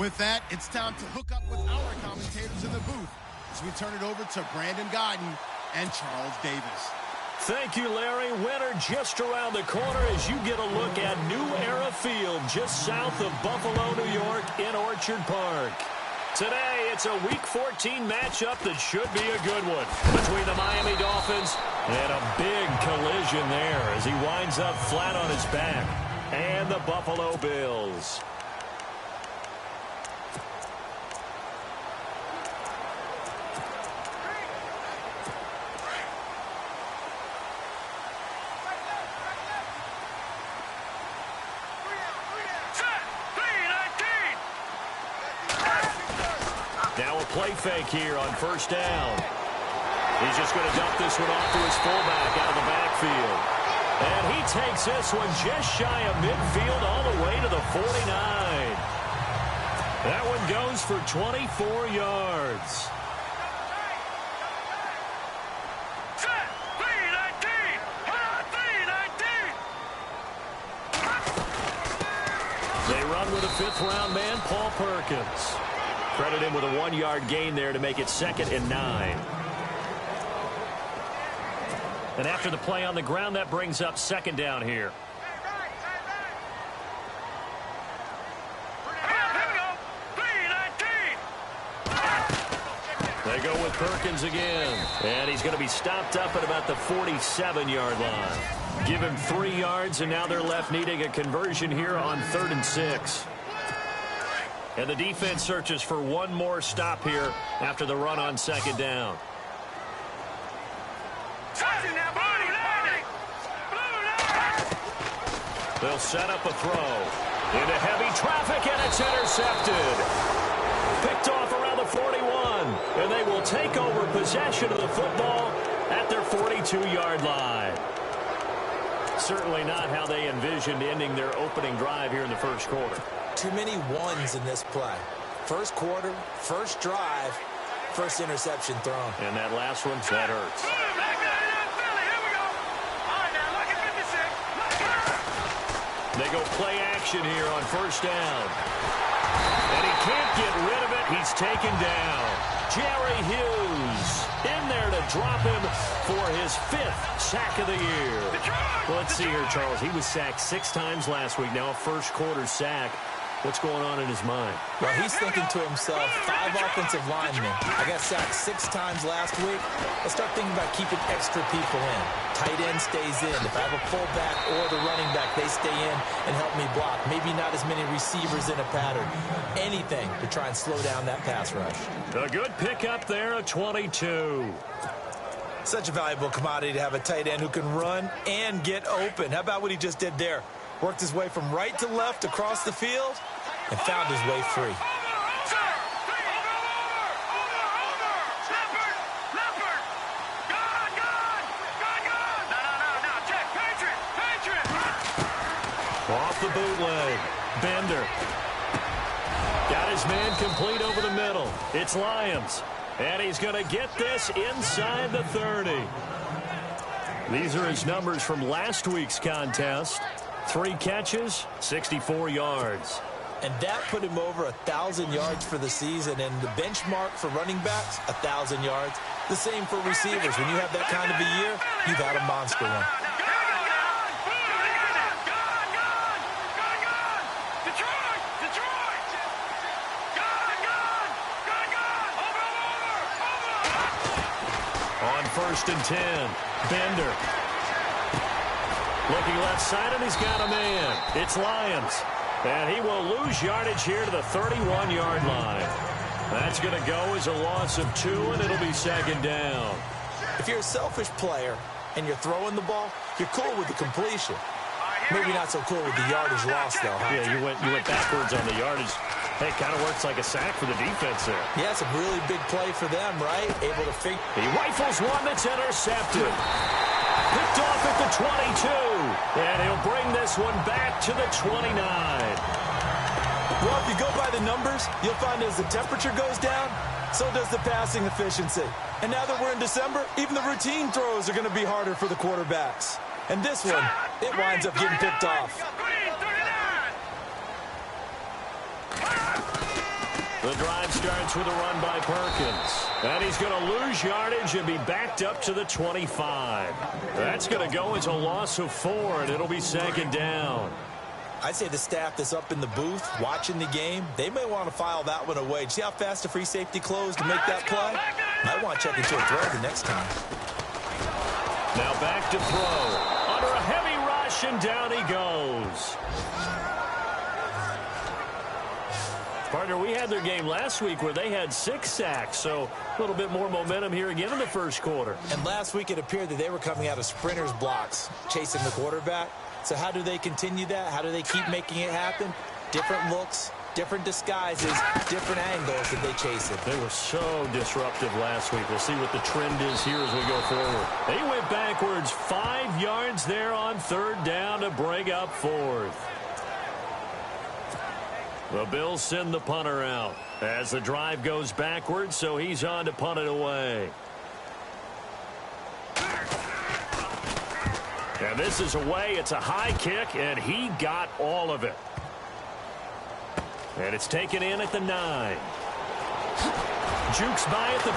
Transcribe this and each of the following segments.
With that, it's time to hook up with our commentators in the booth as we turn it over to Brandon Godden and Charles Davis. Thank you, Larry. Winter just around the corner as you get a look at New Era Field just south of Buffalo, New York in Orchard Park. Today, it's a Week 14 matchup that should be a good one between the Miami Dolphins and a big collision there as he winds up flat on his back, and the Buffalo Bills. Now a play fake here on first down. He's just going to dump this one off to his fullback out of the backfield. And he takes this one just shy of midfield all the way to the 49. That one goes for 24 yards. They run with a fifth-round man, Paul Perkins. Credit him with a 1-yard gain there to make it 2nd and 9. And after the play on the ground, that brings up 2nd down here. They go with Perkins again. And he's going to be stopped up at about the 47-yard line. Give him 3 yards, and now they're left needing a conversion here on 3rd and 6. And the defense searches for one more stop here after the run on 2nd down. They'll set up a throw into heavy traffic, and it's intercepted. Picked off around the 41, and they will take over possession of the football at their 42-yard line. Certainly not how they envisioned ending their opening drive here in the first quarter. Too many ones in this play. First quarter, first drive, first interception thrown. And that last one, that hurts. They go play action here on first down. And he can't get rid of it. He's taken down. Jerry Hughes in there to drop him for his 5th sack of the year. Well, let's see here, Charles. He was sacked 6 times last week. Now a first quarter sack. What's going on in his mind? Well, he's thinking to himself, 5 offensive linemen. I got sacked 6 times last week. Let's start thinking about keeping extra people in. Tight end stays in. If I have a fullback or the running back, they stay in and help me block. Maybe not as many receivers in a pattern. Anything to try and slow down that pass rush. A good pickup there, a 22. Such a valuable commodity to have a tight end who can run and get open. How about what he just did there? Worked his way from right to left across the field and found his way free. Off the bootleg. Bender. Got his man complete over the middle. It's Lyons. And he's going to get this inside the 30. These are his numbers from last week's contest. 3 catches, 64 yards. And that put him over 1,000 yards for the season. And the benchmark for running backs, 1,000 yards. The same for receivers. When you have that kind of a year, you've had a monster one. On 1st and 10, Bender. Looking left side, and he's got a man. It's Lyons. And he will lose yardage here to the 31-yard line. That's going to go as a loss of 2, and it'll be 2nd down. If you're a selfish player and you're throwing the ball, you're cool with the completion. Maybe not so cool with the yardage loss, though. Huh? Yeah, you went backwards on the yardage. Hey, kind of works like a sack for the defense there. Yeah, it's a really big play for them, right? Able to fake. He rifles one that's intercepted. Picked off at the 22. And he'll bring this one back to the 29. Well, if you go by the numbers, you'll find as the temperature goes down, so does the passing efficiency. And now that we're in December, even the routine throws are going to be harder for the quarterbacks. And this one, it winds up getting picked off. The drive starts with a run by Perkins. And he's going to lose yardage and be backed up to the 25. That's going to go as a loss of 4, and it'll be second down. I'd say the staff that's up in the booth watching the game, they may want to file that one away. See how fast the free safety closed to make that play? Might want to check into a throw the next time. Now back to throw. Under a heavy rush, and down he goes. Partner, we had their game last week where they had 6 sacks, so a little bit more momentum here again in the first quarter. And last week it appeared that they were coming out of sprinters blocks, chasing the quarterback. So how do they continue that? How do they keep making it happen? Different looks, different disguises, different angles that they chase it. They were so disruptive last week. We'll see what the trend is here as we go forward. They went backwards 5 yards there on 3rd down to bring up 4th. The Bills send the punter out as the drive goes backwards, so he's on to punt it away. And this is away. It's a high kick, and he got all of it. And it's taken in at the 9. Jukes by at the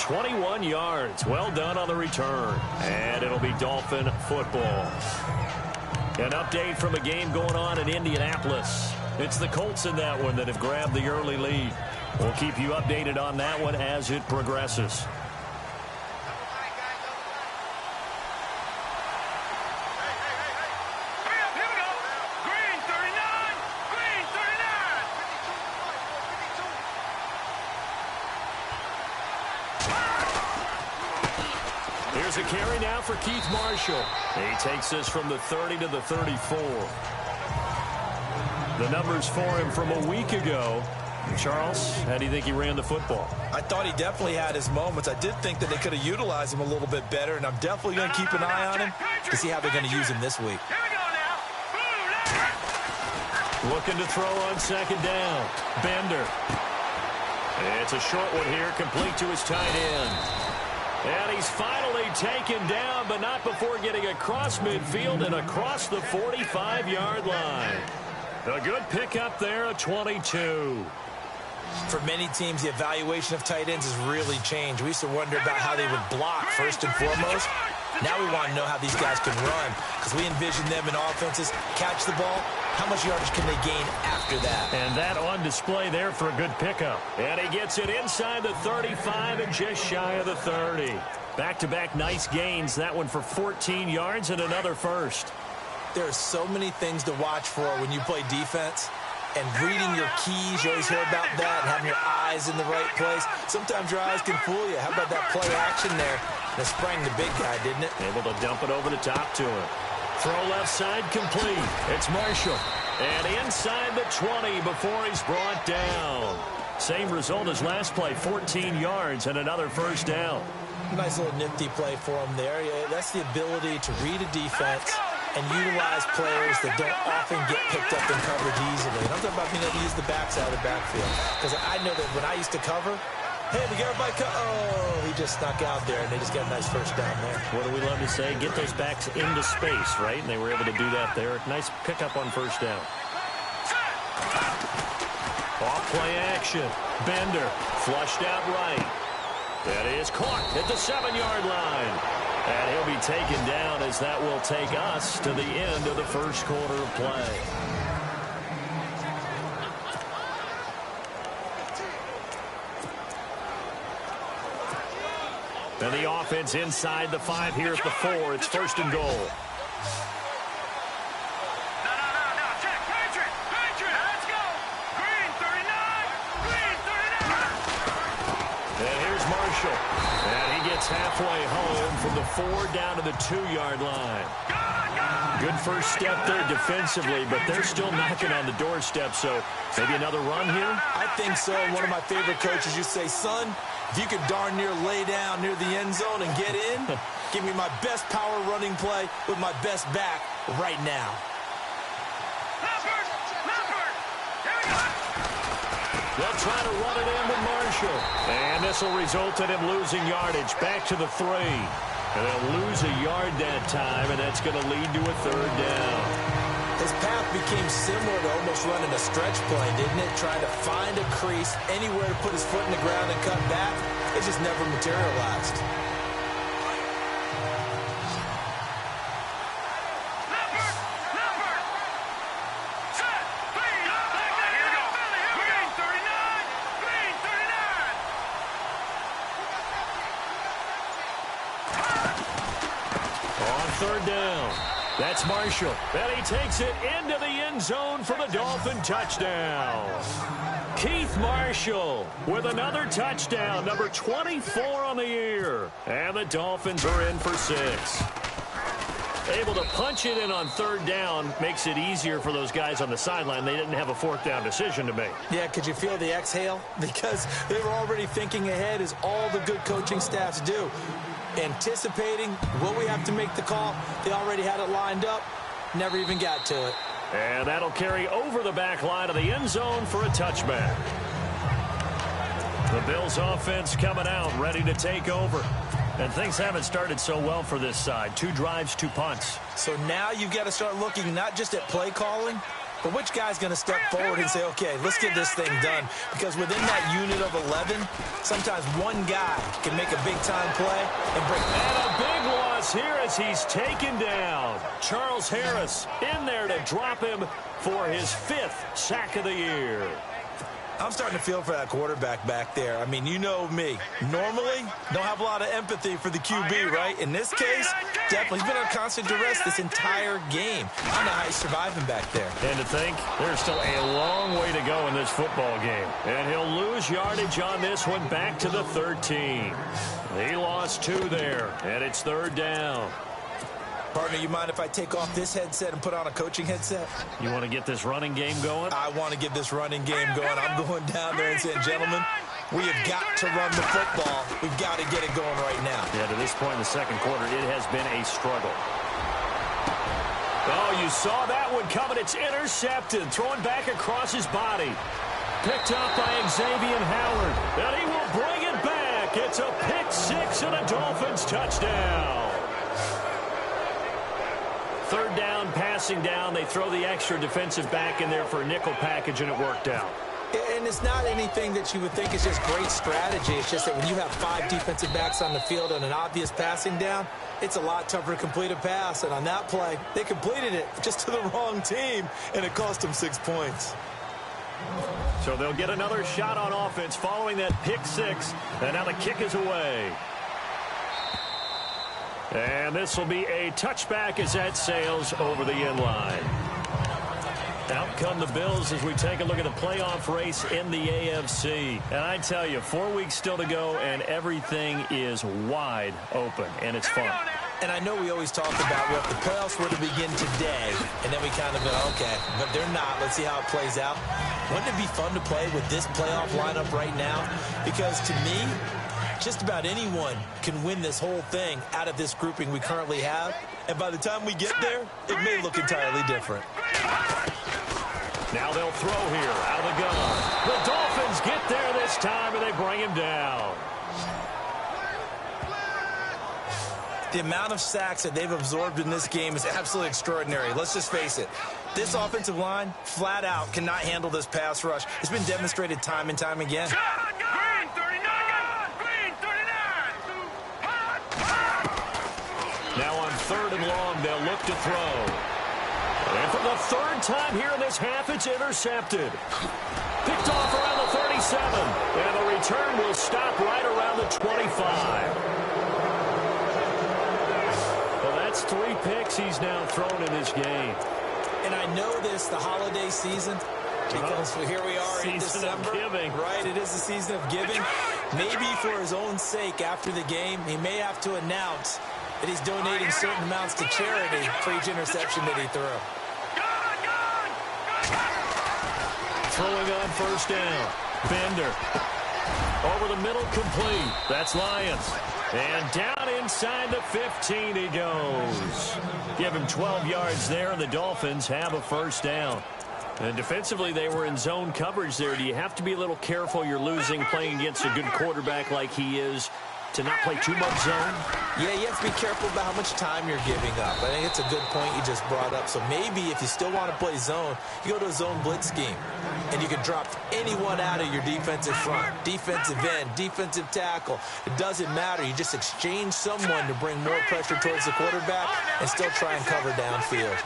20. 21 yards. Well done on the return. And it'll be Dolphin football. An update from a game going on in Indianapolis. It's the Colts in that one that have grabbed the early lead. We'll keep you updated on that one as it progresses. Here's a carry now for Keith Marshall. He takes this from the 30 to the 34. The numbers for him from a week ago. Charles, how do you think he ran the football? I thought he definitely had his moments. I did think that they could have utilized him a little bit better, and I'm definitely going to keep an eye on him to see how they're going to use him this week. Looking to throw on 2nd down. Bender. It's a short one here, complete to his tight end. And he's finally taken down, but not before getting across midfield and across the 45-yard line. A good pickup there at 22. For many teams, the evaluation of tight ends has really changed. We used to wonder about how they would block first and foremost. Now we want to know how these guys can run, because we envision them in offenses catch the ball. How much yardage can they gain after that? And that on display there for a good pickup. And he gets it inside the 35 and just shy of the 30. Back-to-back nice gains. That one for 14 yards and another first. There are so many things to watch for when you play defense. And reading your keys, you always hear about that, and having your eyes in the right place. Sometimes your eyes can fool you. How about that play action there? That sprang the big guy, didn't it? Able to dump it over the top to him. Throw left side complete. It's Marshall. And inside the 20 before he's brought down. Same result as last play, 14 yards and another first down. Nice little nifty play for him there. That's the ability to read a defense and utilize players that don't often get picked up in coverage easily. And I'm talking about being able to use the backside of the backfield. Because I know that when I used to cover, hey, we got everybody oh, he just snuck out there, and they just got a nice first down there. What do we love to say? Get those backs into space, right? And they were able to do that there. Nice pickup on first down. Off play action. Bender flushed out right. That is caught at the 7-yard line. And he'll be taken down as that will take us to the end of the first quarter of play. And the offense inside the 5 here at the 4. It's 1st and goal. And here's Marshall. And he gets halfway home from the 4 down to the 2-yard line. Good first step there defensively, but they're still knocking on the doorstep, so maybe another run here? I think so. One of my favorite coaches used to say, son, if you could darn near lay down near the end zone and get in, give me my best power running play with my best back right now. They'll try to run it in with Marshall. And this will result in him losing yardage back to the 3. And they'll lose a yard that time, and that's going to lead to a 3rd down. They His path became similar to almost running a stretch play, didn't it? Trying to find a crease, anywhere to put his foot in the ground and cut back. It just never materialized. Third down. That's Marshall. And he takes it into the end zone for the Dolphin touchdown. Keith Marshall with another touchdown, number 24 on the year. And the Dolphins are in for 6. Able to punch it in on third down makes it easier for those guys on the sideline. They didn't have a fourth down decision to make. Yeah, could you feel the exhale? Because they were already thinking ahead, as all the good coaching staffs do. Anticipating, will we have to make the call? They already had it lined up, never even got to it. And that'll carry over the back line of the end zone for a touchback. The Bills offense coming out, ready to take over. And things haven't started so well for this side. 2 drives, 2 punts. So now you've got to start looking not just at play calling, but which guy's going to step forward and say, okay, let's get this thing done. Because within that unit of 11, sometimes one guy can make a big-time play and break. And a big loss here as he's taken down. Charles Harris in there to drop him for his 5th sack of the year. I'm starting to feel for that quarterback back there. I mean, you know me. Normally, don't have a lot of empathy for the QB, right? In this case, definitely. He's been under constant duress this entire game. I don't know how he's surviving back there. And to think, there's still a long way to go in this football game. And he'll lose yardage on this one back to the 13. He lost 2 there, and it's third down. Partner, you mind if I take off this headset and put on a coaching headset? You want to get this running game going? I want to get this running game going. I'm going down there and saying, gentlemen, we have got to run the football. We've got to get it going right now. Yeah, to this point in the second quarter, it has been a struggle. Oh, you saw that one coming. It's intercepted. Thrown back across his body. Picked up by Xavier Howard. And he will bring it back. It's a pick 6 and a Dolphins touchdown. Third down, passing down. They throw the extra defensive back in there for a nickel package, and it worked out. And it's not anything that you would think is just great strategy. It's just that when you have 5 defensive backs on the field and an obvious passing down, it's a lot tougher to complete a pass. And on that play, they completed it just to the wrong team, and it cost them 6 points. So they'll get another shot on offense following that pick 6, and now the kick is away. And this will be a touchback as that sails over the end line. Out come the Bills as we take a look at the playoff race in the AFC. And I tell you, 4 weeks still to go, and everything is wide open, and it's fun. And I know we always talk about, well, if the playoffs were to begin today, and then we kind of go, okay, but they're not. Let's see how it plays out. Wouldn't it be fun to play with this playoff lineup right now? Because to me, just about anyone can win this whole thing out of this grouping we currently have. And by the time we get there, it may look entirely different. Now they'll throw here out of the gun. The Dolphins get there this time, and they bring him down. The amount of sacks that they've absorbed in this game is absolutely extraordinary. Let's just face it. This offensive line, flat out, cannot handle this pass rush. It's been demonstrated time and time again. Now on 3rd and long, they'll look to throw. And for the 3rd time here in this half, it's intercepted. Picked off around the 37. And the return will stop right around the 25. Well, that's 3 picks he's now thrown in this game. And I know this, the holiday season, because here we are in December. Giving. Right, it is the season of giving. Maybe for his own sake after the game, he may have to announce that he's donating certain amounts to charity for each interception that he threw. Throwing on 1st down. Bender. Over the middle, complete. That's Lions. And down inside the 15 he goes. Give him 12 yards there, and the Dolphins have a 1st down. And defensively, they were in zone coverage there. Do you have to be a little careful? You're losing, playing against a good quarterback like he is. to not play too much zone? Yeah, you have to be careful about how much time you're giving up. I think it's a good point you just brought up. So maybe if you still want to play zone, you go to a zone blitz scheme. And you can drop anyone out of your defensive front. Defensive end, defensive tackle. It doesn't matter. You just exchange someone to bring more pressure towards the quarterback and still try and cover downfield.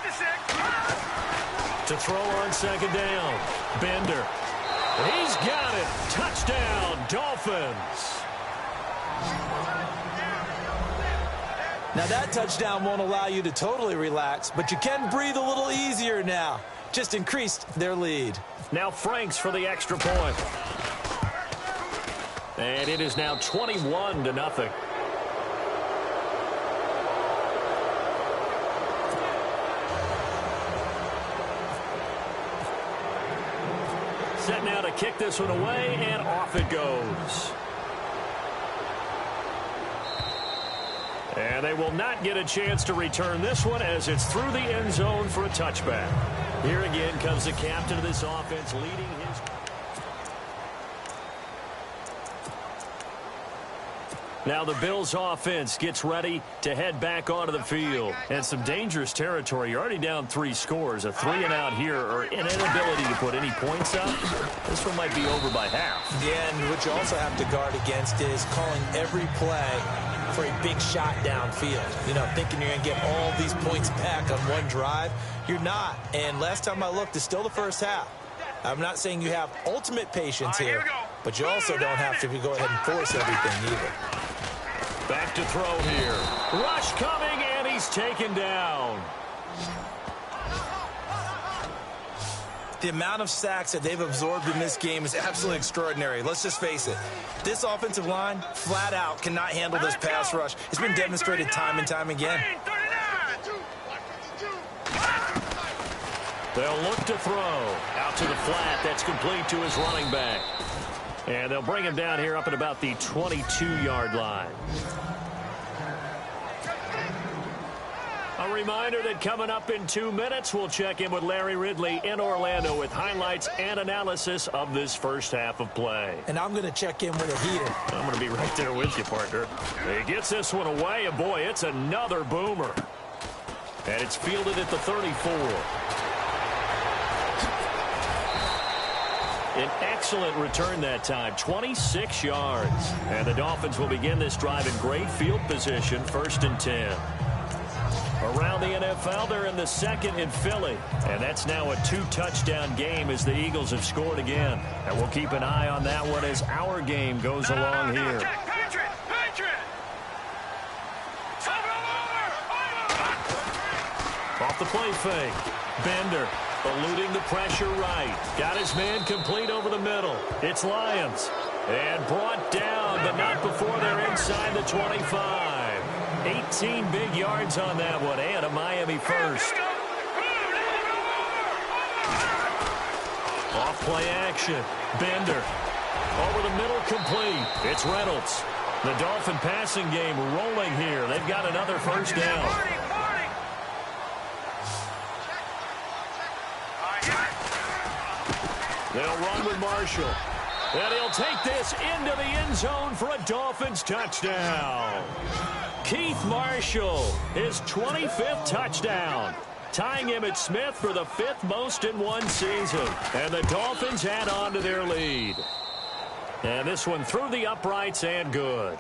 To throw on second down, Bender. He's got it. Touchdown, Dolphins. Now that touchdown won't allow you to totally relax, but you can breathe a little easier now. Just increased their lead. Now Franks for the extra point. And it is now 21-0. Set now to kick this one away, and off it goes. And they will not get a chance to return this one as it's through the end zone for a touchback. Here again comes the captain of this offense leading his... Now the Bills offense gets ready to head back onto the field. And some dangerous territory. You're already down 3 scores. A 3-and-out here or an inability to put any points up. This one might be over by half. Yeah, and what you also have to guard against is calling every play for a big shot downfield. You know, thinking you're going to get all these points back on one drive. You're not. And last time I looked, it's still the first half. I'm not saying you have ultimate patience here, but you also don't have to go ahead and force everything either. Back to throw here. Rush coming, and he's taken down. The amount of sacks that they've absorbed in this game is absolutely extraordinary. Let's just face it. This offensive line, flat out, cannot handle this pass rush. It's been demonstrated time and time again. They'll look to throw. Out to the flat. That's complete to his running back. And they'll bring him down here up at about the 22-yard line. A reminder that coming up in 2 minutes, we'll check in with Larry Ridley in Orlando with highlights and analysis of this first half of play. And I'm going to check in with a heater. I'm going to be right there with you, partner. He gets this one away, and boy, it's another boomer. And it's fielded at the 34. An excellent return that time, 26 yards. And the Dolphins will begin this drive in great field position, 1st and 10. Around the NFL, they're in the 2nd in Philly. And that's now a 2-touchdown game as the Eagles have scored again. And we'll keep an eye on that one as our game goes along here. Off the play fake. Bender eluding the pressure right. Got his man complete over the middle. It's Lyons. And brought down, but not before they're inside the 25. 18 big yards on that one, and a Miami first. Off play action. Bender. Over the middle, complete. It's Reynolds. The Dolphin passing game rolling here. They've got another first down. They'll run with Marshall. And he'll take this into the end zone for a Dolphins touchdown. Keith Marshall, his 25th touchdown, tying Emmitt Smith for the 5th most in one season. And the Dolphins add on to their lead. And this one through the uprights and good.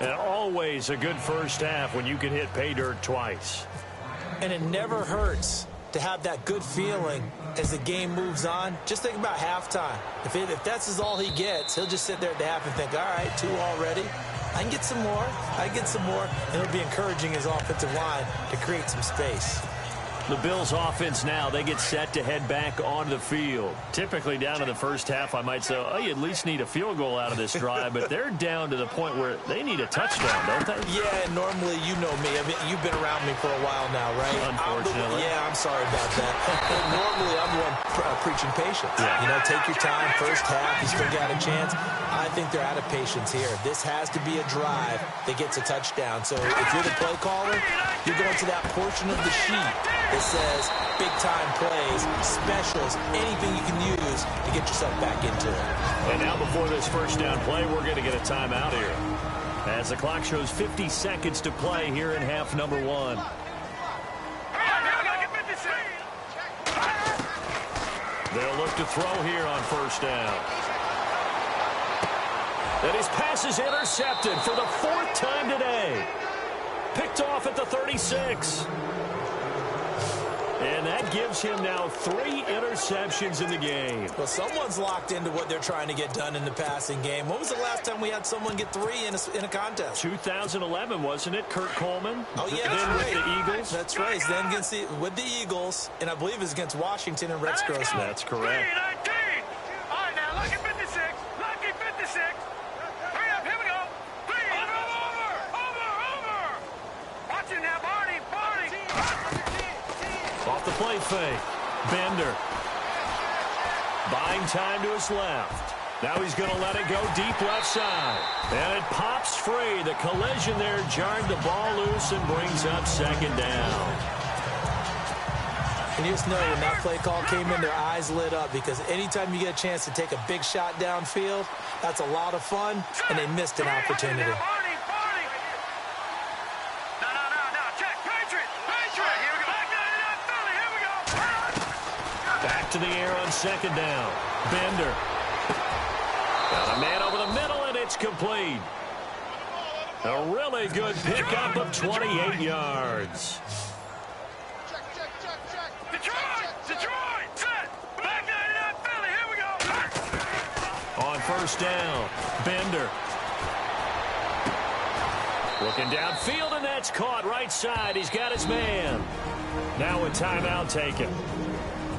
And always a good first half when you can hit pay dirt twice. And it never hurts to have that good feeling as the game moves on. Just think about halftime. If that's all he gets, he'll just sit there at the half and think, all right, 2 already. I can get some more. I can get some more. And it'll be encouraging his offensive line to create some space. The Bills offense now, they get set to head back onto the field. Typically down in the first half, I might say, oh, you at least need a field goal out of this drive, but they're down to the point where they need a touchdown, don't they? Yeah, normally, you know me. I mean, you've been around me for a while now, right? Unfortunately. I'm sorry about that. Normally, I'm the one preaching patience. Yeah. You know, take your time, first half, you still got a chance. I think they're out of patience here. This has to be a drive that gets a touchdown. So if you're the play caller, you're going to that portion of the sheet that says big-time plays, specials, anything you can use to get yourself back into it. And now before this first down play, we're going to get a timeout here. As the clock shows 50 seconds to play here in half number 1. They'll look to throw here on first down. And his pass is intercepted for the 4th time today. Picked off at the 36. And that gives him now 3 interceptions in the game. Well, someone's locked into what they're trying to get done in the passing game. When was the last time we had someone get 3 in a contest? 2011, wasn't it? Kurt Coleman? Oh, yeah, then that's with right. the Eagles? That's right. Then with the Eagles, and I believe it was against Washington and Rex Grossman. That's correct. All right, now, lucky 56. Lucky 56. Hurry up, here we go. Please. Over. Watch it now, Barney. Off the play fake. Bender. Buying time to his left. Now he's going to let it go deep left side. And it pops free. The collision there jarred the ball loose and brings up 2nd down. And you just know when that play call came in, their eyes lit up, because anytime you get a chance to take a big shot downfield, that's a lot of fun, and they missed an opportunity. No, check. Patriot. Here we go. Here we go. Back to the air on 2nd down. Bender. Got a man over the middle, and it's complete. A really good pickup of 28 yards. Detroit. Set. Back 99 Philly. Here we go. On first down, Bender. Looking downfield, and that's caught right side. He's got his man. Now a timeout taken.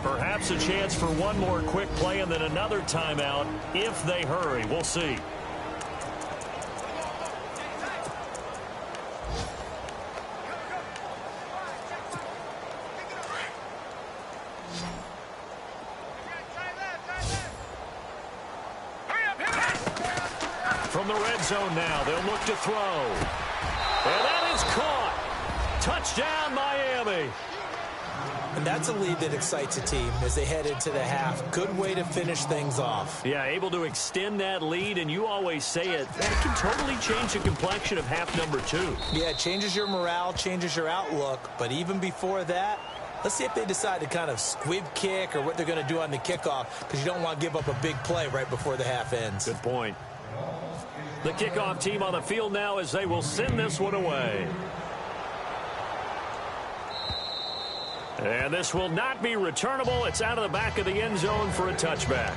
Perhaps a chance for one more quick play and then another timeout if they hurry. We'll see. From the red zone now, they'll look to throw. And that is caught. Touchdown, Miami. And that's a lead that excites a team as they head into the half. Good way to finish things off. Yeah, able to extend that lead, and you always say it, that can totally change the complexion of half number 2. Yeah, it changes your morale, changes your outlook. But even before that, let's see if they decide to kind of squib kick or what they're going to do on the kickoff, because you don't want to give up a big play right before the half ends. Good point. The kickoff team on the field now as they will send this one away. And this will not be returnable. It's out of the back of the end zone for a touchback.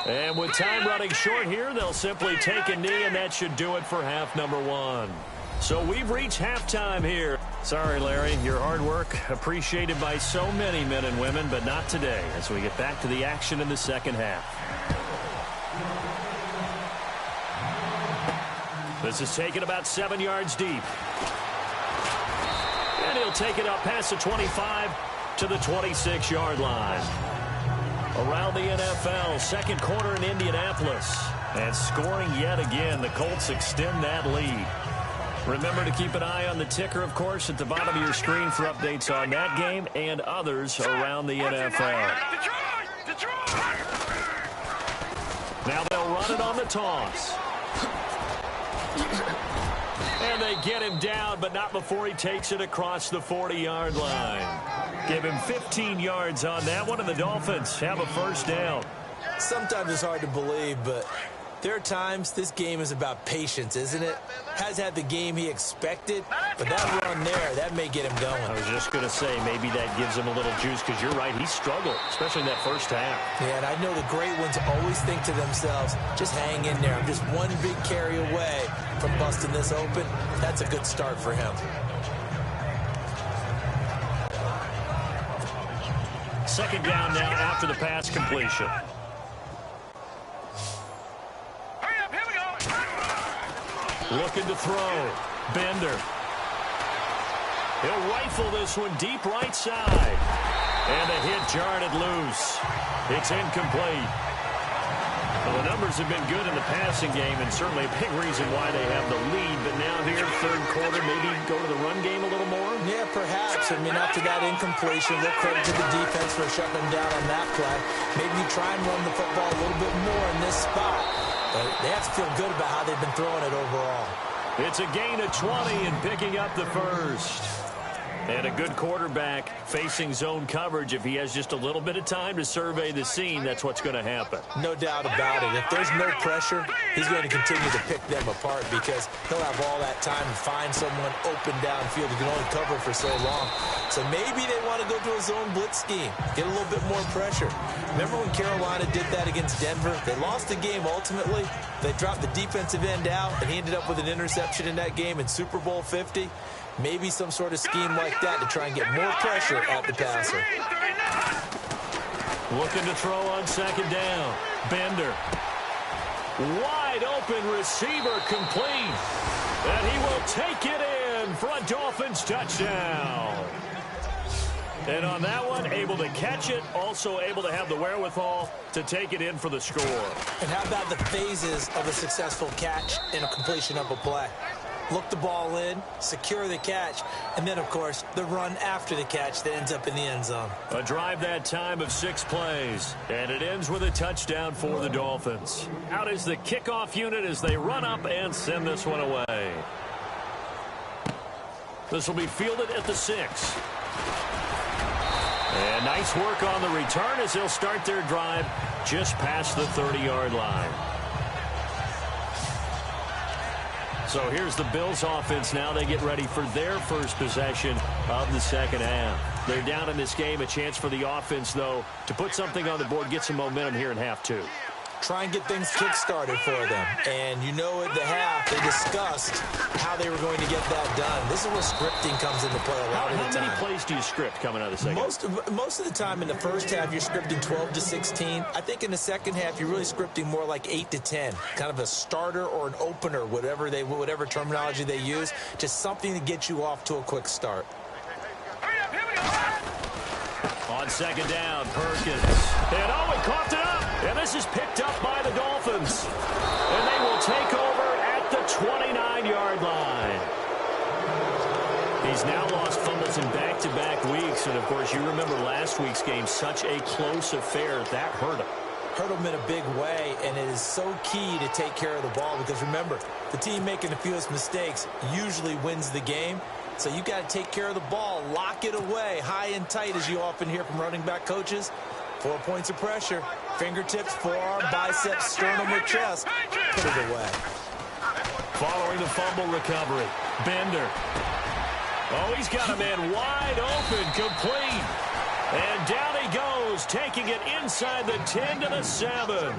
And with time running short here, they'll simply take a knee, and that should do it for half number 1. So we've reached halftime here. Sorry, Larry, your hard work appreciated by so many men and women, but not today as we get back to the action in the second half. This is taken about 7 yards deep. And he'll take it up past the 25 to the 26-yard line. Around the NFL, second quarter in Indianapolis. And scoring yet again, the Colts extend that lead. Remember to keep an eye on the ticker, of course, at the bottom of your screen for updates on that game and others around the NFL. Now they'll run it on the toss. And they get him down, but not before he takes it across the 40-yard line. Give him 15 yards on that one, and the Dolphins have a first down. Sometimes it's hard to believe, but there are times this game is about patience, isn't it? Has had the game he expected, but that run there, that may get him going. I was just going to say, maybe that gives him a little juice, because you're right, he struggled, especially in that first half. Yeah, and I know the great ones always think to themselves, just hang in there. I'm just one big carry away from busting this open. That's a good start for him. Second down now after the pass completion. Looking to throw. Bender. He'll rifle this one deep right side. And the hit jarred it loose. It's incomplete. Well, the numbers have been good in the passing game, and certainly a big reason why they have the lead. But now here, third quarter, maybe go to the run game a little more? Yeah, perhaps. I mean, after that incompletion, a little credit to the defense for shutting them down on that play. Maybe you try and run the football a little bit more in this spot. But they have to feel good about how they've been throwing it overall. It's a gain of 20 and picking up the first. And a good quarterback facing zone coverage. If he has just a little bit of time to survey the scene, that's what's going to happen. No doubt about it. If there's no pressure, he's going to continue to pick them apart because he'll have all that time to find someone open downfield who can only cover for so long. So maybe they want to go to a zone blitz scheme, get a little bit more pressure. Remember when Carolina did that against Denver? They lost the game ultimately. They dropped the defensive end out, and he ended up with an interception in that game in Super Bowl 50. Maybe some sort of scheme like that to try and get more pressure at the passer. Looking to throw on second down. Bender. Wide open receiver complete. And he will take it in for a Dolphins touchdown. And on that one, able to catch it, also able to have the wherewithal to take it in for the score. And how about the phases of a successful catch and a completion of a play? Look the ball in, secure the catch, and then, of course, the run after the catch that ends up in the end zone. A drive that time of 6 plays, and it ends with a touchdown for the Dolphins. Out is the kickoff unit as they run up and send this one away. This will be fielded at the 6. And nice work on the return as they'll start their drive just past the 30-yard line. So here's the Bills offense now. They get ready for their first possession of the second half. They're down in this game. A chance for the offense, though, to put something on the board, get some momentum here in half 2. Try and get things kick-started for them. And you know at the half, they discussed how they were going to get that done. This is where scripting comes into play a lot of the time. How many plays do you script coming out of the second? Most of the time in the first half, you're scripting 12 to 16. I think in the second half, you're really scripting more like 8 to 10. Kind of a starter or an opener, whatever terminology they use. Just something to get you off to a quick start. On second down, Perkins. And he coughed it up. And this is picked up by the Dolphins. And they will take over at the 29-yard line. He's now lost fumbles in back-to-back weeks. And, of course, you remember last week's game, such a close affair. That hurt him. Hurt him in a big way, and it is so key to take care of the ball because, remember, the team making the fewest mistakes usually wins the game. So you got to take care of the ball, lock it away, high and tight, as you often hear from running back coaches. 4 points of pressure, fingertips, forearm, biceps, sternum, or chest. Put it away. Following the fumble recovery, Bender. Oh, he's got a man wide open, complete. And down he goes, taking it inside the 10 to the 7.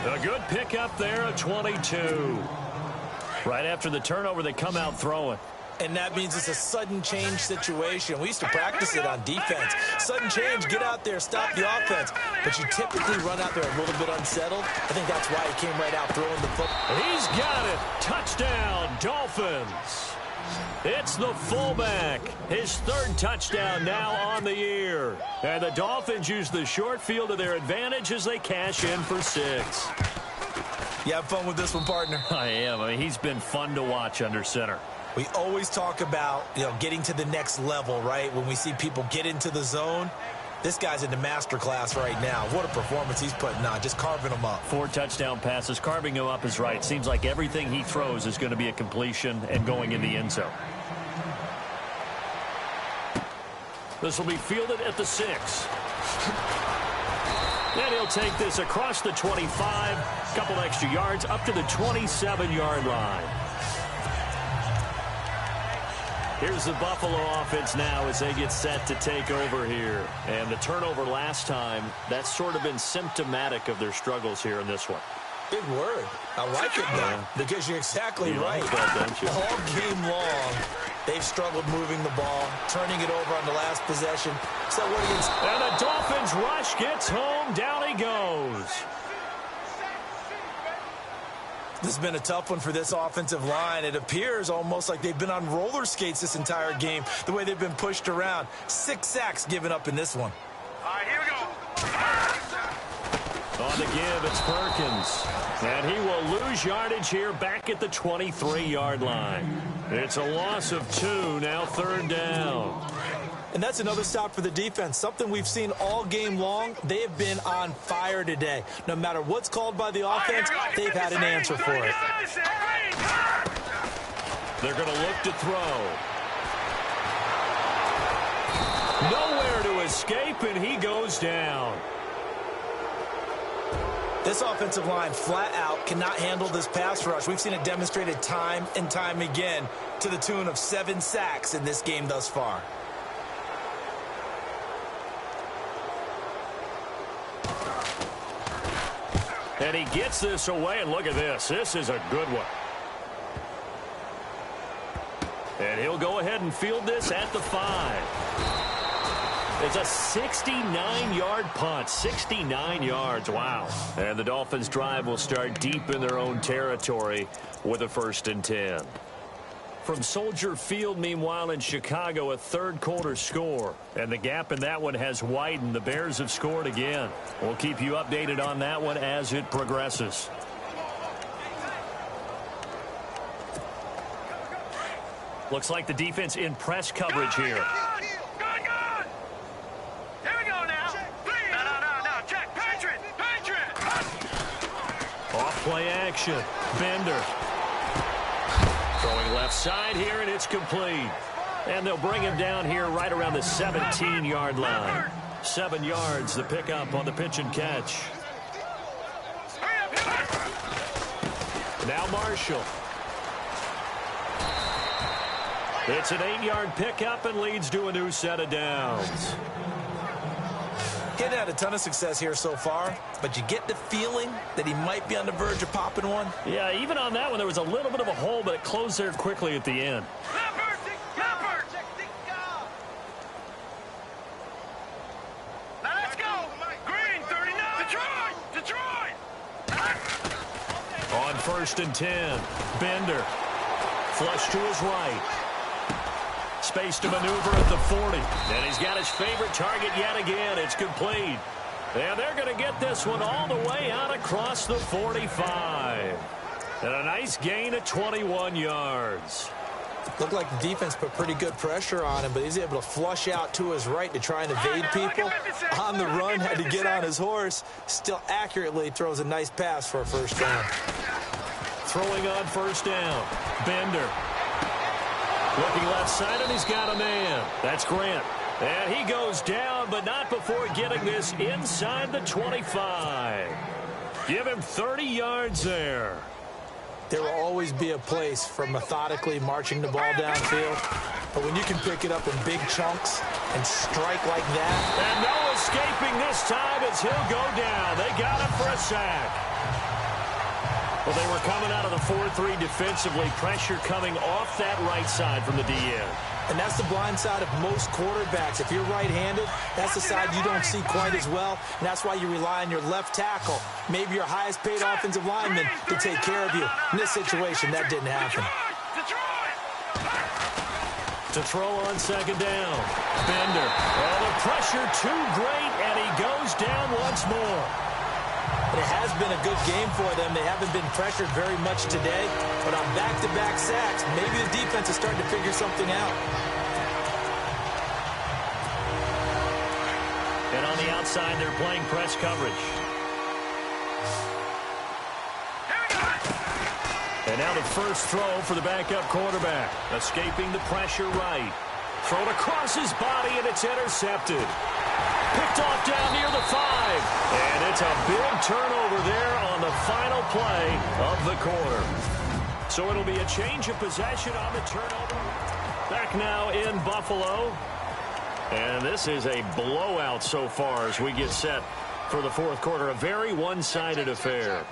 A good pickup there, a 22. Right after the turnover, they come out throwing. And that means it's a sudden change situation. We used to practice it on defense. Sudden change, get out there, stop the offense. But you typically run out there a little bit unsettled. I think that's why he came right out throwing the football. He's got it. Touchdown, Dolphins. It's the fullback. His 3rd touchdown now on the year. And the Dolphins use the short field to their advantage as they cash in for 6. You have fun with this one, partner? I am. I mean, he's been fun to watch under center. We always talk about, getting to the next level, right? When we see people get into the zone, this guy's in the master class right now. What a performance he's putting on, just carving them up. 4 touchdown passes. Carving him up is right. Seems like everything he throws is going to be a completion and going in the end zone. This will be fielded at the 6. And he'll take this across the 25, couple extra yards, up to the 27-yard line. Here's the Buffalo offense now as they get set to take over here. And the turnover last time, that's sort of been symptomatic of their struggles here in this one. Big word. I like it, though, because you're exactly right. Like that, don't you? All game long, they've struggled moving the ball, turning it over on the last possession. So what against... And the Dolphins rush gets home. Down he goes. This has been a tough one for this offensive line. It appears almost like they've been on roller skates this entire game, the way they've been pushed around. 6 sacks given up in this one. All right, here we go. On the give, it's Perkins. And he will lose yardage here back at the 23-yard line. It's a loss of 2, now 3rd down. And that's another stop for the defense, something we've seen all game long. They have been on fire today. No matter what's called by the offense, they've had an answer for it. They're going to look to throw. Nowhere to escape, and he goes down. This offensive line flat out cannot handle this pass rush. We've seen it demonstrated time and time again to the tune of 7 sacks in this game thus far. And he gets this away, and look at this. This is a good one. And he'll go ahead and field this at the 5. It's a 69-yard punt. 69 yards. Wow. And the Dolphins' drive will start deep in their own territory with a 1st and 10. From Soldier Field, meanwhile, in Chicago, a third-quarter score. And the gap in that one has widened. The Bears have scored again. We'll keep you updated on that one as it progresses. Looks like the defense in press coverage here. Good. Here we go now. No. Check. Patriot. Off play action. Bender. Throwing left side here, and it's complete. And they'll bring him down here right around the 17-yard line. 7 yards, the pickup on the pitch and catch. Now Marshall. It's an 8-yard pickup and leads to a new set of downs. Getting had a ton of success here so far, but you get the feeling that he might be on the verge of popping one. Yeah, even on that one, there was a little bit of a hole, but it closed there quickly at the end. Now let's go. Green, 39. Detroit. On 1st and 10, Bender. Flush to his right. Space to maneuver at the 40. And he's got his favorite target yet again. It's complete. And they're going to get this one all the way out across the 45. And a nice gain of 21 yards. Looked like the defense put pretty good pressure on him, but he's able to flush out to his right to try and evade people. On the run, had to get on his horse. Still accurately throws a nice pass for a 1st down. Throwing on 1st down. Bender. Looking left side, and he's got a man. That's Grant. And he goes down, but not before getting this inside the 25. Give him 30 yards there. There will always be a place for methodically marching the ball downfield. But when you can pick it up in big chunks and strike like that. And no escaping this time as he'll go down. They got him for a sack. Well, they were coming out of the 4-3 defensively. Pressure coming off that right side from the DN. And that's the blind side of most quarterbacks. If you're right-handed, that's the side you don't see quite as well. And that's why you rely on your left tackle, maybe your highest-paid offensive lineman, to take care of you. In this situation, that didn't happen. To throw on 2nd down. Bender. Oh, the pressure too great, and he goes down once more. It has been a good game for them. They haven't been pressured very much today. But on back-to-back sacks, maybe the defense is starting to figure something out. And on the outside, they're playing press coverage. And now the first throw for the backup quarterback. Escaping the pressure right. Thrown across his body, and it's intercepted. Picked off down near the 5. And it's a big turnover there on the final play of the quarter. So it'll be a change of possession on the turnover. Back now in Buffalo. And this is a blowout so far as we get set for the 4th quarter. A very one-sided affair.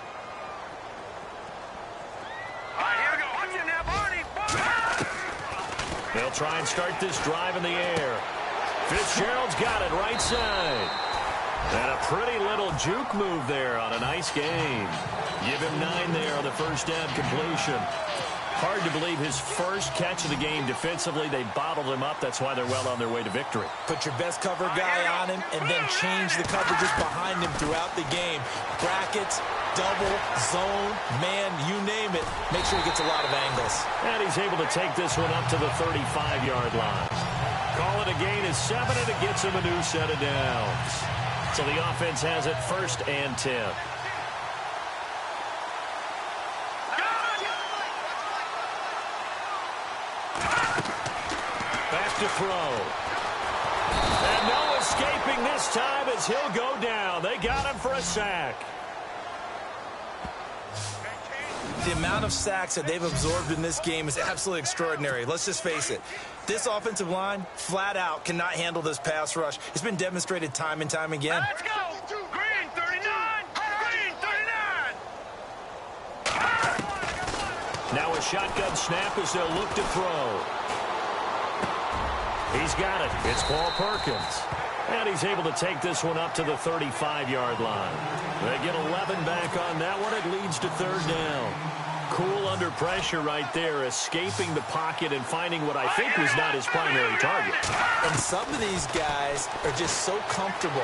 They'll try and start this drive in the air. Fitzgerald's got it right side. And a pretty little juke move there on a nice game. Give him 9 there on the 1st down completion. Hard to believe his first catch of the game defensively. They bottled him up. That's why they're well on their way to victory. Put your best cover guy on him and then change the coverages behind him throughout the game. Brackets, double, zone, man, you name it. Make sure he gets a lot of angles. And he's able to take this one up to the 35-yard line. Call it a gain of 7, and it gets him a new set of downs. So the offense has it 1st and 10. Back to throw. And no escaping this time as he'll go down. They got him for a sack. The amount of sacks that they've absorbed in this game is absolutely extraordinary. Let's just face it. This offensive line, flat out, cannot handle this pass rush. It's been demonstrated time and time again. Let's go! Green 39! Green 39! Now a shotgun snap as they'll look to throw. He's got it. It's Paul Perkins. And he's able to take this one up to the 35-yard line. They get 11 back on that one. It leads to 3rd down. Cool under pressure right there, escaping the pocket and finding what I think was not his primary target. And some of these guys are just so comfortable.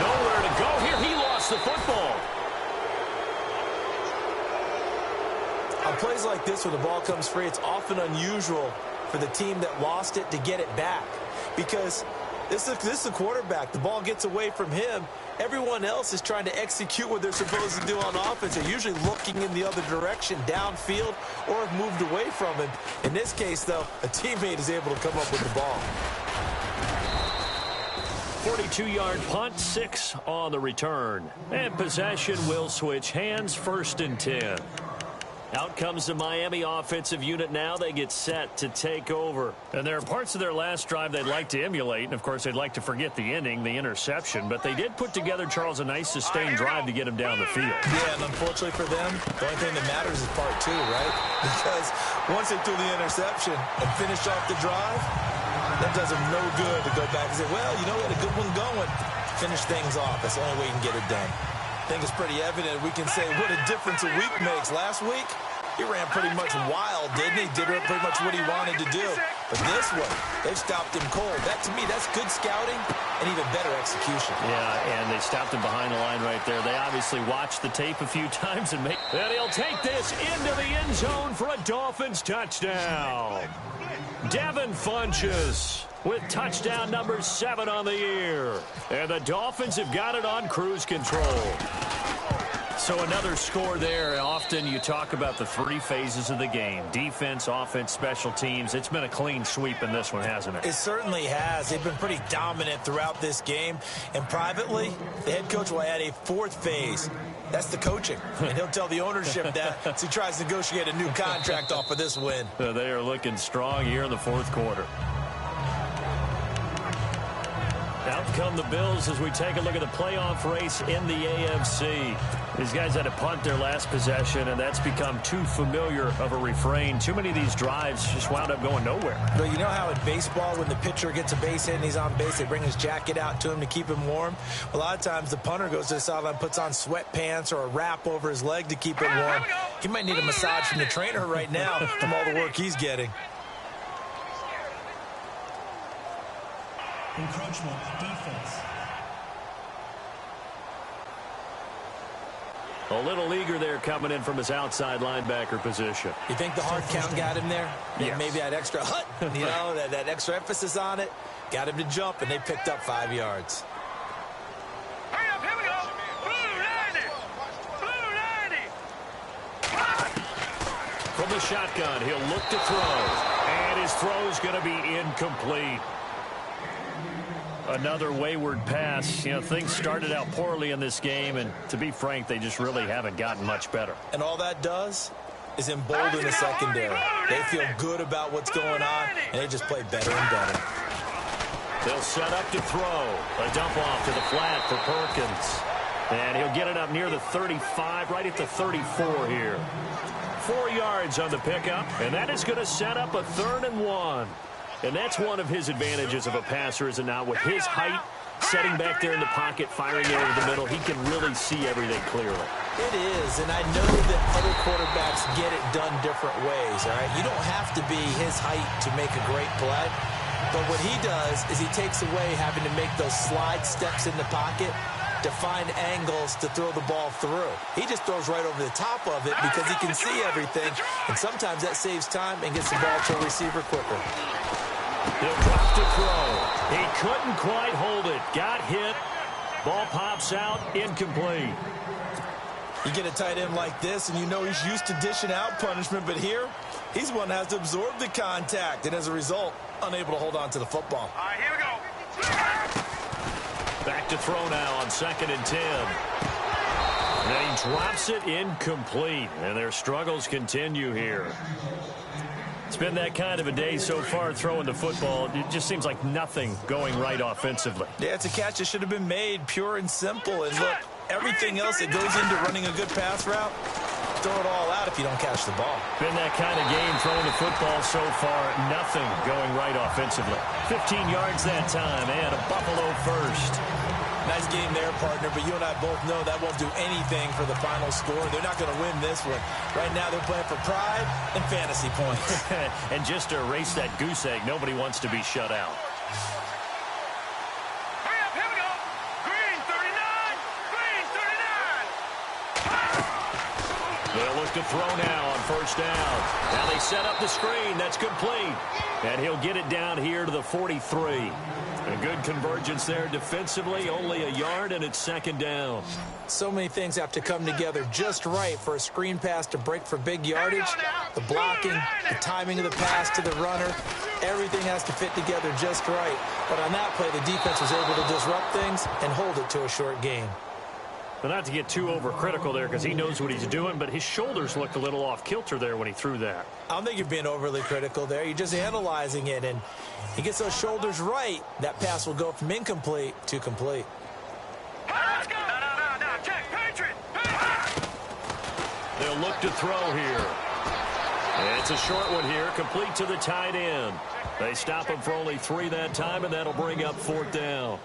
Nowhere to go here. He lost the football. On plays like this where the ball comes free, it's often unusual for the team that lost it to get it back. Because this is a quarterback. The ball gets away from him. Everyone else is trying to execute what they're supposed to do on offense. They're usually looking in the other direction, downfield, or have moved away from him. In this case, though, a teammate is able to come up with the ball. 42-yard punt, 6 on the return. And possession will switch hands, 1st and 10. Out comes the Miami offensive unit now. They get set to take over. And there are parts of their last drive they'd like to emulate. And, of course, they'd like to forget the ending, the interception. But they did put together, Charles, a nice sustained drive to get him down the field. Yeah, and unfortunately for them, the only thing that matters is part 2, right? Because once they threw the interception and finished off the drive, that does them no good to go back and say, well, you know, we had a good one going. Finish things off. That's the only way you can get it done. I think it's pretty evident we can say what a difference a week makes. Last week, he ran pretty much wild, didn't he? Did pretty much what he wanted to do. But this one, they've stopped him cold. That, to me, that's good scouting and even better execution. Yeah, and they stopped him behind the line right there. They obviously watched the tape a few times and he'll take this into the end zone for a Dolphins touchdown. Devin Funchess with touchdown number 7 on the year. And the Dolphins have got it on cruise control. So another score there. Often you talk about the 3 phases of the game. Defense, offense, special teams. It's been a clean sweep in this one, hasn't it? It certainly has. They've been pretty dominant throughout this game. And privately, the head coach will add a 4th phase. That's the coaching. And he'll tell the ownership that as he tries to negotiate a new contract off of this win. They are looking strong here in the 4th quarter. Out come the Bills as we take a look at the playoff race in the AFC. These guys had to punt their last possession, and that's become too familiar of a refrain. Too many of these drives just wound up going nowhere. But you know how in baseball, when the pitcher gets a base hit and he's on base, they bring his jacket out to him to keep him warm? A lot of times the punter goes to the sideline, puts on sweatpants or a wrap over his leg to keep it warm. He might need a massage from the trainer right now from all the work he's getting. Encroachment defense. A little eager there coming in from his outside linebacker position. You think the hard count got him there? Yes. Maybe that extra hut, you know, that extra emphasis on it, got him to jump, and they picked up 5 yards. Hurry up, here we go. Blue 90. Blue 90. From the shotgun, he'll look to throw. And his throw's going to be incomplete. Another wayward pass. You know, things started out poorly in this game, and to be frank, they just really haven't gotten much better. And all that does is embolden the secondary. They feel good about what's going on, and they just play better and better. They'll set up to throw. A dump off to the flat for Perkins. And he'll get it up near the 35, right at the 34 here. 4 yards on the pickup, and that is going to set up a 3rd and 1. And that's one of his advantages of a passer, is it not? With his height, setting back there in the pocket, firing it over the middle, he can really see everything clearly. It is, and I know that other quarterbacks get it done different ways, all right? You don't have to be his height to make a great play, but what he does is he takes away having to make those slide steps in the pocket to find angles to throw the ball through. He just throws right over the top of it because he can see everything, and sometimes that saves time and gets the ball to a receiver quicker. He'll drop to throw. He couldn't quite hold it. Got hit. Ball pops out, incomplete. You get a tight end like this, and you know he's used to dishing out punishment, but here, he's one that has to absorb the contact, and as a result, unable to hold on to the football. All right, here we go. Back to throw now on 2nd and 10. And then he drops it incomplete, and their struggles continue here. It's been that kind of a day so far throwing the football. It just seems like nothing going right offensively. Yeah, it's a catch that should have been made, pure and simple. And look, everything else that goes into running a good pass route, throw it all out if you don't catch the ball. Been that kind of game throwing the football so far. Nothing going right offensively. 15 yards that time, and a Buffalo first. Nice game there, partner, but you and I both know that won't do anything for the final score. They're not going to win this one. Right now they're playing for pride and fantasy points. And just to erase that goose egg, nobody wants to be shut out. Hurry up, here we go. Green 39. Green 39. They'll look to throw now on 1st down. Now they set up the screen. That's complete. And he'll get it down here to the 43. A good convergence there defensively, only a yard, and it's 2nd down. So many things have to come together just right for a screen pass to break for big yardage. The blocking, the timing of the pass to the runner, everything has to fit together just right. But on that play, the defense was able to disrupt things and hold it to a short gain. But not to get too overcritical there because he knows what he's doing, but his shoulders looked a little off kilter there when he threw that. I don't think you're being overly critical there. You're just analyzing it, and he gets those shoulders right. That pass will go from incomplete to complete. Let's go. No. Check. Patriot. They'll look to throw here. And it's a short one here, complete to the tight end. They stop him for only 3 that time, and that'll bring up 4th down.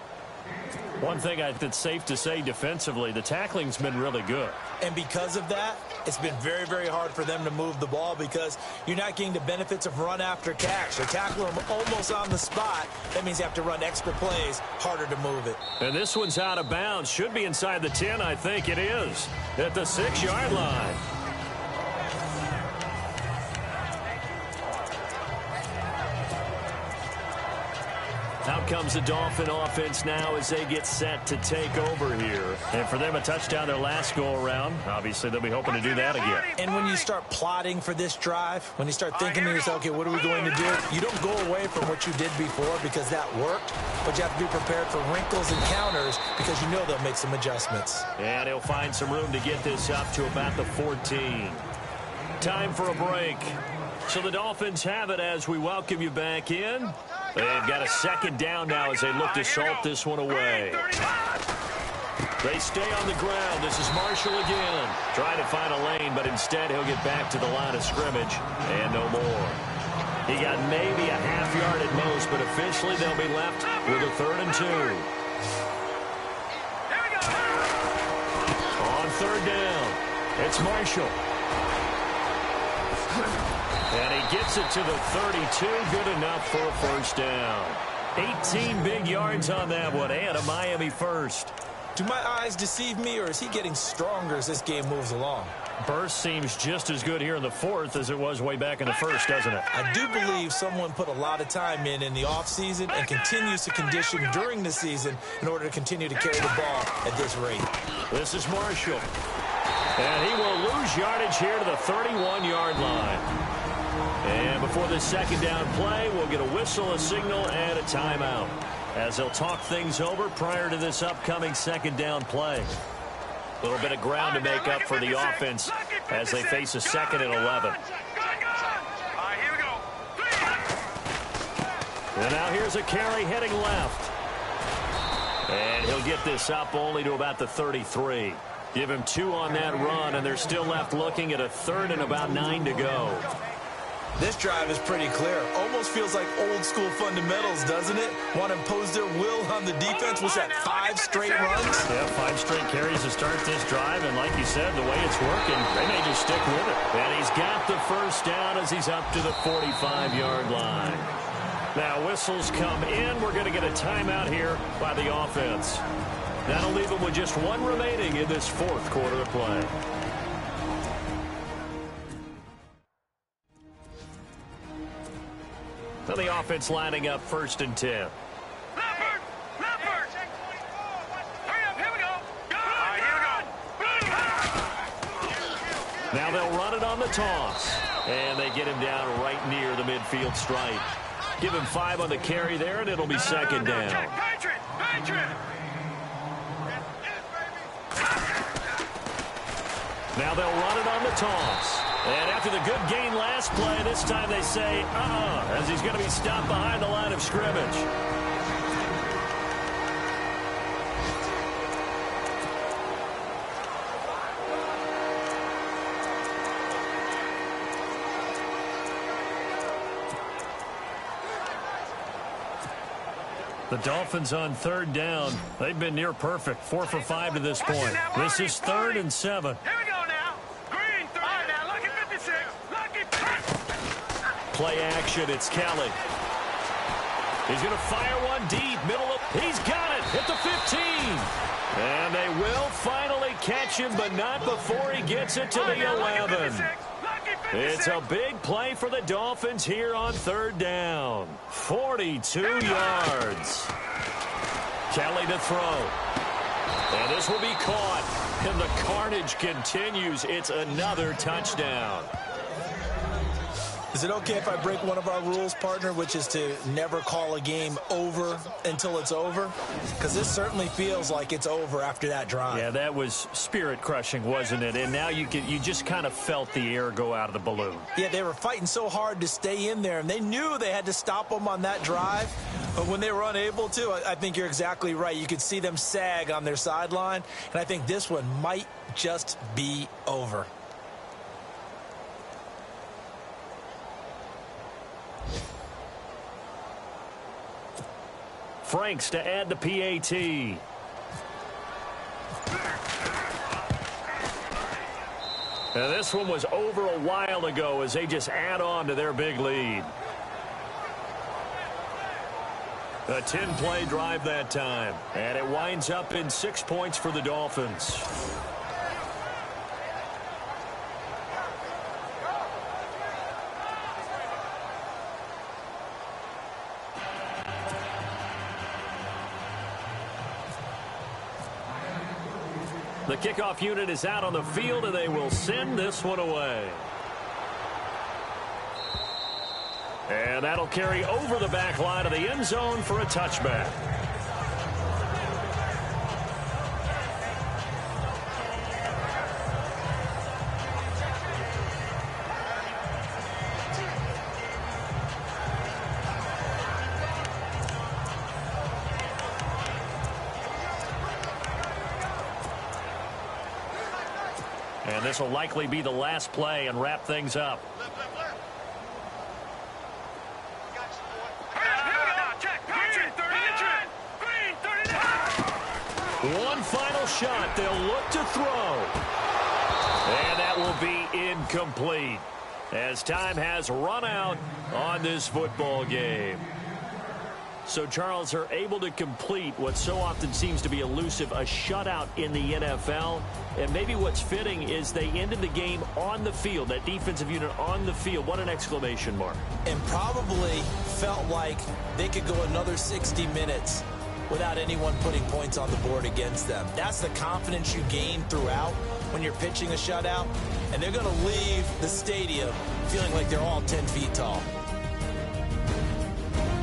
One thing that's safe to say defensively, the tackling's been really good. And because of that, it's been very, very hard for them to move the ball because you're not getting the benefits of run after catch. They tackle them almost on the spot. That means you have to run extra plays, harder to move it. And this one's out of bounds. Should be inside the 10, I think it is. At the 6-yard line. Out comes the Dolphin offense now as they get set to take over here. And for them, a touchdown their last go-around. Obviously, they'll be hoping to do that again. And when you start plotting for this drive, when you start thinking to yourself, okay, what are we going to do? You don't go away from what you did before because that worked, but you have to be prepared for wrinkles and counters because you know they'll make some adjustments. And he'll find some room to get this up to about the 14. Time for a break. So the Dolphins have it as we welcome you back in. They've got a 2nd down now as they look to salt this one away. They stay on the ground. This is Marshall again. Trying to find a lane, but instead he'll get back to the line of scrimmage. And no more. He got maybe a half yard at most, but officially they'll be left with a 3rd and 2. On 3rd down, it's Marshall. And he gets it to the 32. Good enough for a 1st down. 18 big yards on that one, and a Miami first. Do my eyes deceive me, or is he getting stronger as this game moves along? Burst seems just as good here in the 4th as it was way back in the 1st, doesn't it? I do believe someone put a lot of time in the offseason and continues to condition during the season in order to continue to carry the ball at this rate. This is Marshall. And he will lose yardage here to the 31-yard line. And before this 2nd down play, we'll get a whistle, a signal, and a timeout as they'll talk things over prior to this upcoming 2nd down play. A little bit of ground to make up for the offense as they face a 2nd and 11. And now here's a carry heading left. And he'll get this up only to about the 33. Give him 2 on that run, and they're still left looking at a 3rd and about 9 to go. This drive is pretty clear. Almost feels like old school fundamentals, doesn't it? Want to impose their will on the defense. Was that 5 straight runs? Yeah, 5 straight carries to start this drive. And like you said, the way it's working, they may just stick with it. And he's got the first down as he's up to the 45-yard line. Now whistles come in. We're going to get a timeout here by the offense. That'll leave them with just 1 remaining in this 4th quarter of play. So the offense lining up 1st and 10. Leopard! Leopard! Hurry up, here we go! Go! All right, here we go! Now they'll run it on the toss. And they get him down right near the midfield stripe. Give him 5 on the carry there, and it'll be 2nd down. Patriot! Patriot! Now they'll run it on the toss. And after the good gain last play, this time they say, as he's going to be stopped behind the line of scrimmage. The Dolphins on 3rd down. They've been near perfect. 4 for 5 to this point. This is 3rd and 7. Here we go now. Green, 3. All right, now, lucky 56. Lucky. Play action. It's Kelly. He's going to fire one deep. Middle of. He's got it. Hit the 15. And they will finally catch him, but not before he gets it to the 11. It's a big play for the Dolphins here on 3rd down. 42 yards. Kelly to throw. And this will be caught. And the carnage continues. It's another touchdown. Is it okay if I break one of our rules, partner, which is to never call a game over until it's over? Because this certainly feels like it's over after that drive. Yeah, that was spirit-crushing, wasn't it? And now you just kind of felt the air go out of the balloon. Yeah, they were fighting so hard to stay in there, and they knew they had to stop them on that drive. But when they were unable to, I think you're exactly right. You could see them sag on their sideline, and I think this one might just be over. Franks to add the PAT. And this one was over a while ago as they just add on to their big lead. A 10-play drive that time. And it winds up in 6 points for the Dolphins. The kickoff unit is out on the field, and they will send this one away. And that'll carry over the back line of the end zone for a touchback. And this will likely be the last play and wrap things up. One final shot. They'll look to throw. And that will be incomplete as time has run out on this football game. So, Charles, are able to complete what so often seems to be elusive, a shutout in the NFL. And maybe what's fitting is they ended the game on the field, that defensive unit on the field. What an exclamation mark. And probably felt like they could go another 60 minutes without anyone putting points on the board against them. That's the confidence you gain throughout when you're pitching a shutout. And they're going to leave the stadium feeling like they're all 10 feet tall.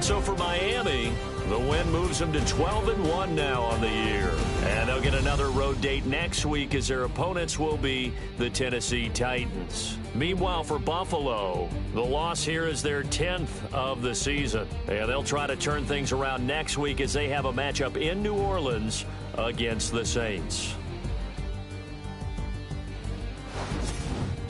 So for Miami, the win moves them to 12-1 now on the year. And they'll get another road date next week as their opponents will be the Tennessee Titans. Meanwhile, for Buffalo, the loss here is their 10th of the season. And they'll try to turn things around next week as they have a matchup in New Orleans against the Saints.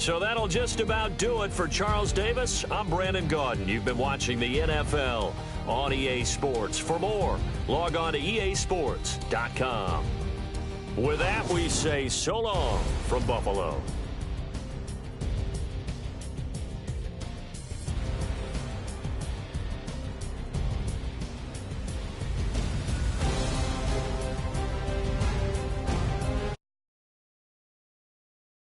So that'll just about do it for Charles Davis. I'm Brandon Gaudin. You've been watching the NFL on EA Sports. For more, log on to easports.com. With that, we say so long from Buffalo.